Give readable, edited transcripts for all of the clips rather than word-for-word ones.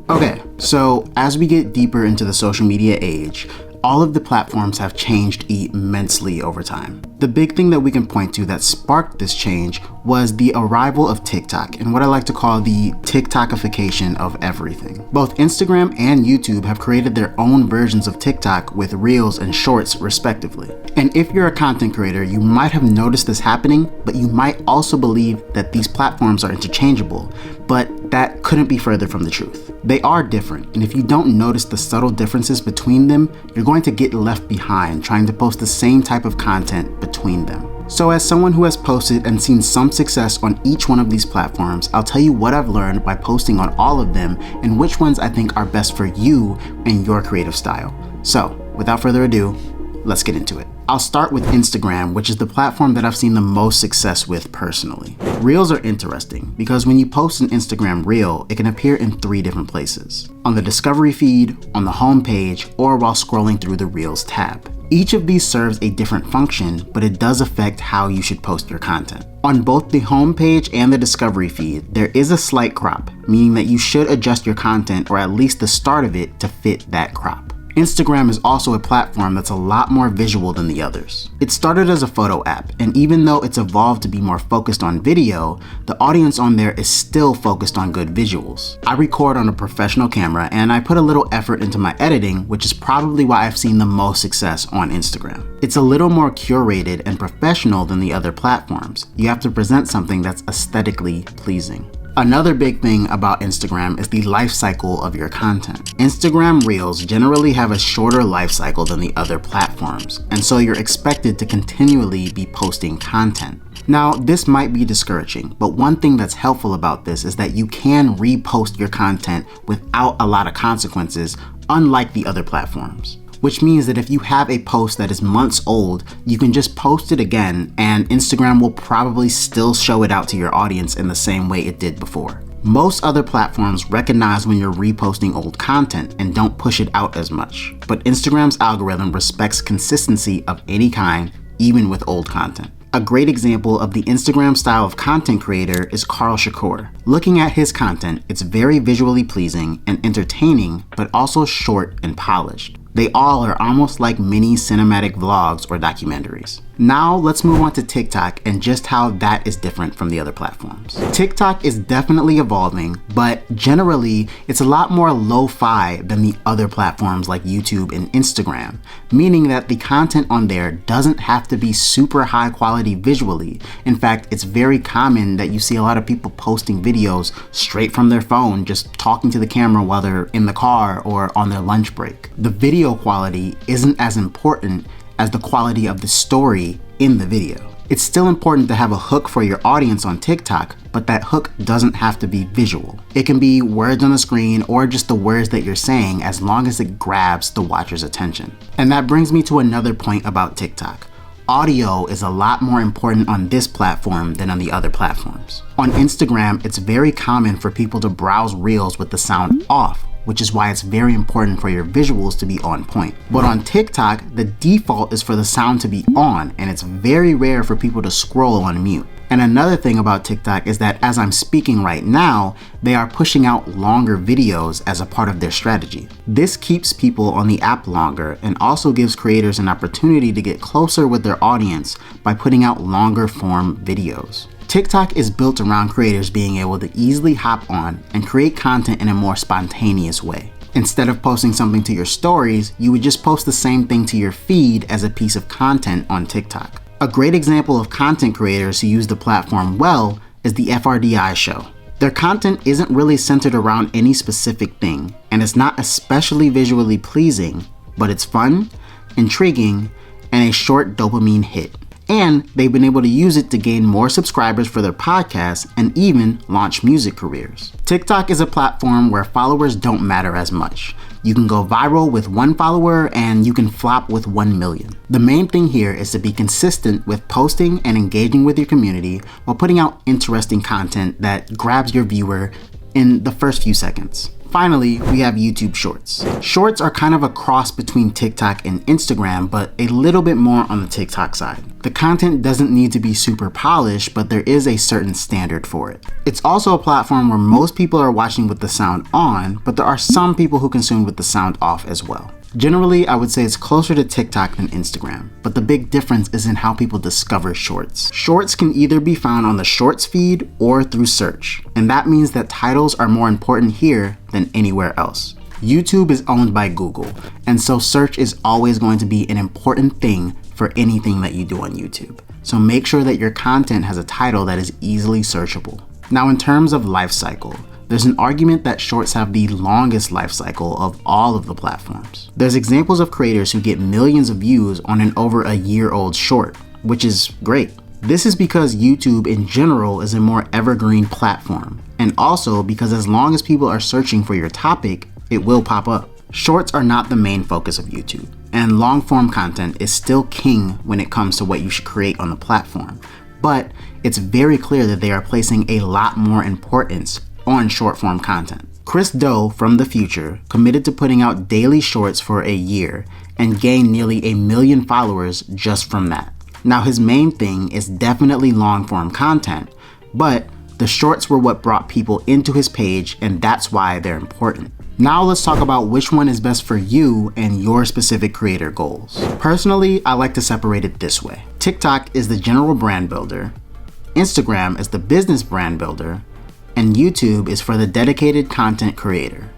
Okay, so as we get deeper into the social media age, all of the platforms have changed immensely over time. The big thing that we can point to that sparked this change was the arrival of TikTok and what I like to call the TikTokification of everything. Both Instagram and YouTube have created their own versions of TikTok with Reels and Shorts respectively. And if you're a content creator, you might have noticed this happening, but you might also believe that these platforms are interchangeable, but that couldn't be further from the truth. They are different, and if you don't notice the subtle differences between them, you're going to get left behind trying to post the same type of content between them. So as someone who has posted and seen some success on each one of these platforms, I'll tell you what I've learned by posting on all of them and which ones I think are best for you and your creative style. So without further ado, let's get into it. I'll start with Instagram, which is the platform that I've seen the most success with personally. Reels are interesting because when you post an Instagram Reel, it can appear in 3 different places: on the discovery feed, on the home page, or while scrolling through the Reels tab. Each of these serves a different function, but it does affect how you should post your content. On both the home page and the discovery feed, there is a slight crop, meaning that you should adjust your content or at least the start of it to fit that crop. Instagram is also a platform that's a lot more visual than the others. It started as a photo app, and even though it's evolved to be more focused on video, the audience on there is still focused on good visuals. I record on a professional camera, and I put a little effort into my editing, which is probably why I've seen the most success on Instagram. It's a little more curated and professional than the other platforms. You have to present something that's aesthetically pleasing. Another big thing about Instagram is the life cycle of your content. Instagram Reels generally have a shorter life cycle than the other platforms, and so you're expected to continually be posting content. Now, this might be discouraging, but one thing that's helpful about this is that you can repost your content without a lot of consequences, unlike the other platforms. Which means that if you have a post that is months old, you can just post it again and Instagram will probably still show it out to your audience in the same way it did before. Most other platforms recognize when you're reposting old content and don't push it out as much, but Instagram's algorithm respects consistency of any kind, even with old content. A great example of the Instagram style of content creator is Karl Shakur. Looking at his content, it's very visually pleasing and entertaining, but also short and polished. They all are almost like mini cinematic vlogs or documentaries. Now let's move on to TikTok and just how that is different from the other platforms. TikTok is definitely evolving, but generally it's a lot more lo-fi than the other platforms like YouTube and Instagram, meaning that the content on there doesn't have to be super high quality visually. In fact, it's very common that you see a lot of people posting videos straight from their phone, just talking to the camera while they're in the car or on their lunch break. The video quality isn't as important as the quality of the story in the video. It's still important to have a hook for your audience on TikTok, but that hook doesn't have to be visual. It can be words on the screen or just the words that you're saying as long as it grabs the watcher's attention. And that brings me to another point about TikTok. Audio is a lot more important on this platform than on the other platforms. On Instagram, it's very common for people to browse Reels with the sound off, which is why it's very important for your visuals to be on point. But on TikTok, the default is for the sound to be on, and it's very rare for people to scroll on mute. And another thing about TikTok is that as I'm speaking right now, they are pushing out longer videos as a part of their strategy. This keeps people on the app longer and also gives creators an opportunity to get closer with their audience by putting out longer form videos. TikTok is built around creators being able to easily hop on and create content in a more spontaneous way. Instead of posting something to your stories, you would just post the same thing to your feed as a piece of content on TikTok. A great example of content creators who use the platform well is the FRDI show. Their content isn't really centered around any specific thing, and it's not especially visually pleasing, but it's fun, intriguing, and a short dopamine hit. And they've been able to use it to gain more subscribers for their podcasts and even launch music careers. TikTok is a platform where followers don't matter as much. You can go viral with 1 follower and you can flop with 1 million. The main thing here is to be consistent with posting and engaging with your community while putting out interesting content that grabs your viewer in the first few seconds. Finally, we have YouTube Shorts. Shorts are kind of a cross between TikTok and Instagram, but a little bit more on the TikTok side. The content doesn't need to be super polished, but there is a certain standard for it. It's also a platform where most people are watching with the sound on, but there are some people who consume with the sound off as well. Generally, I would say it's closer to TikTok than Instagram, but the big difference is in how people discover shorts. Shorts can either be found on the Shorts feed or through search, and that means that titles are more important here than anywhere else. YouTube is owned by Google, and so search is always going to be an important thing for anything that you do on YouTube. So make sure that your content has a title that is easily searchable. Now, in terms of life cycle, there's an argument that shorts have the longest life cycle of all of the platforms. There's examples of creators who get millions of views on an over a year-old short, which is great. This is because YouTube in general is a more evergreen platform, and also because as long as people are searching for your topic, it will pop up. Shorts are not the main focus of YouTube, and long-form content is still king when it comes to what you should create on the platform, but it's very clear that they are placing a lot more importance on short-form content. Chris Do from the future committed to putting out daily shorts for a year and gained nearly 1 million followers just from that. Now, his main thing is definitely long-form content, but the shorts were what brought people into his page, and that's why they're important. Now let's talk about which one is best for you and your specific creator goals. Personally, I like to separate it this way. TikTok is the general brand builder, Instagram is the business brand builder, and YouTube is for the dedicated content creator.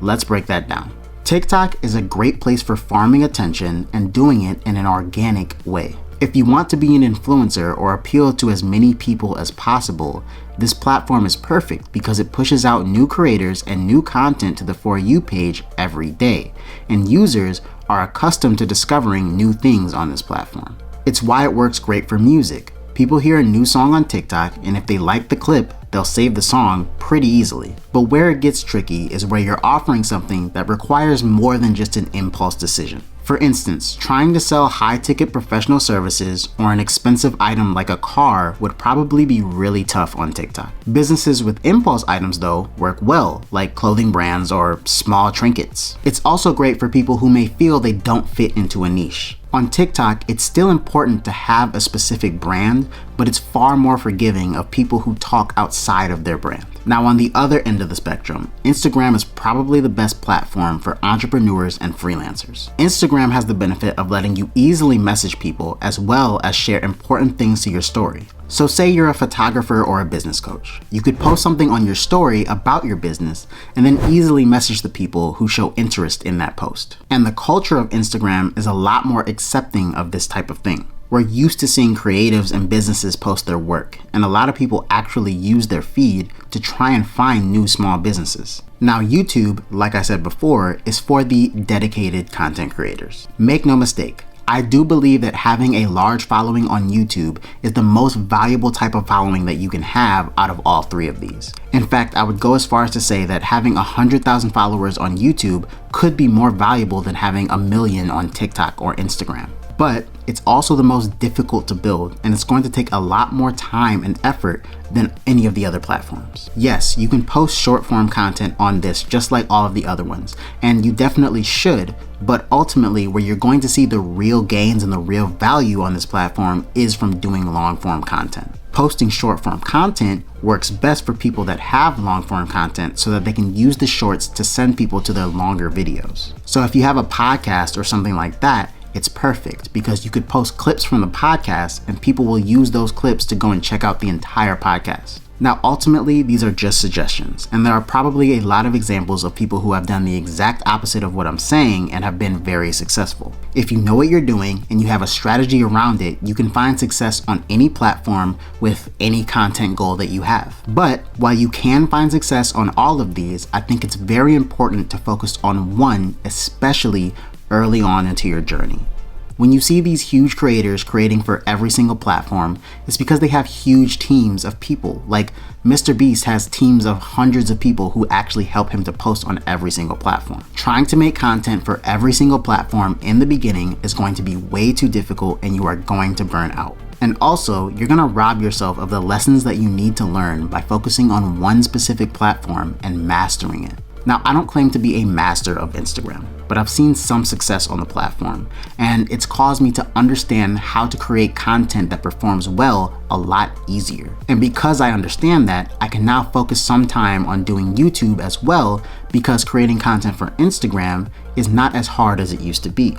Let's break that down. TikTok is a great place for farming attention and doing it in an organic way. If you want to be an influencer or appeal to as many people as possible, this platform is perfect because it pushes out new creators and new content to the For You page every day, and users are accustomed to discovering new things on this platform. It's why it works great for music. People hear a new song on TikTok, and if they like the clip, they'll save the song pretty easily. But where it gets tricky is where you're offering something that requires more than just an impulse decision. For instance, trying to sell high-ticket professional services or an expensive item like a car would probably be really tough on TikTok. Businesses with impulse items, though, work well, like clothing brands or small trinkets. It's also great for people who may feel they don't fit into a niche. On TikTok, it's still important to have a specific brand, but it's far more forgiving of people who talk outside of their brand. Now, on the other end of the spectrum, Instagram is probably the best platform for entrepreneurs and freelancers. Instagram has the benefit of letting you easily message people as well as share important things to your story. So say you're a photographer or a business coach. You could post something on your story about your business and then easily message the people who show interest in that post. And the culture of Instagram is a lot more accepting of this type of thing. We're used to seeing creatives and businesses post their work, and a lot of people actually use their feed to try and find new small businesses. Now, YouTube, like I said before, is for the dedicated content creators. Make no mistake, I do believe that having a large following on YouTube is the most valuable type of following that you can have out of all three of these. In fact, I would go as far as to say that having 100,000 followers on YouTube could be more valuable than having 1 million on TikTok or Instagram. But it's also the most difficult to build, and it's going to take a lot more time and effort than any of the other platforms. Yes, you can post short form content on this just like all of the other ones, and you definitely should, but ultimately where you're going to see the real gains and the real value on this platform is from doing long form content. Posting short form content works best for people that have long form content so that they can use the shorts to send people to their longer videos. So if you have a podcast or something like that, it's perfect because you could post clips from the podcast and people will use those clips to go and check out the entire podcast. Now, ultimately, these are just suggestions, and there are probably a lot of examples of people who have done the exact opposite of what I'm saying and have been very successful. If you know what you're doing and you have a strategy around it, you can find success on any platform with any content goal that you have. But while you can find success on all of these, I think it's very important to focus on one, especially early on into your journey. When you see these huge creators creating for every single platform, it's because they have huge teams of people. Like Mr. Beast has teams of hundreds of people who actually help him to post on every single platform. Trying to make content for every single platform in the beginning is going to be way too difficult and you are going to burn out. And also, you're gonna rob yourself of the lessons that you need to learn by focusing on one specific platform and mastering it. Now, I don't claim to be a master of Instagram, but I've seen some success on the platform, and it's caused me to understand how to create content that performs well a lot easier. And because I understand that, I can now focus some time on doing YouTube as well, because creating content for Instagram is not as hard as it used to be.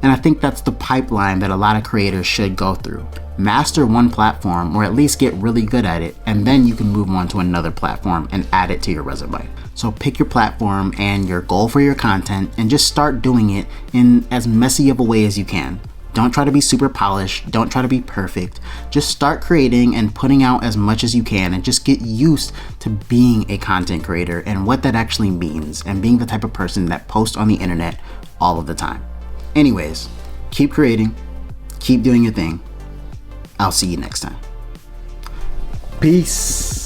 And I think that's the pipeline that a lot of creators should go through. Master one platform, or at least get really good at it, and then you can move on to another platform and add it to your resume. So pick your platform and your goal for your content and just start doing it in as messy of a way as you can. Don't try to be super polished, don't try to be perfect. Just start creating and putting out as much as you can, and just get used to being a content creator and what that actually means, and being the type of person that posts on the internet all of the time. Anyways, keep creating, keep doing your thing. I'll see you next time. Peace.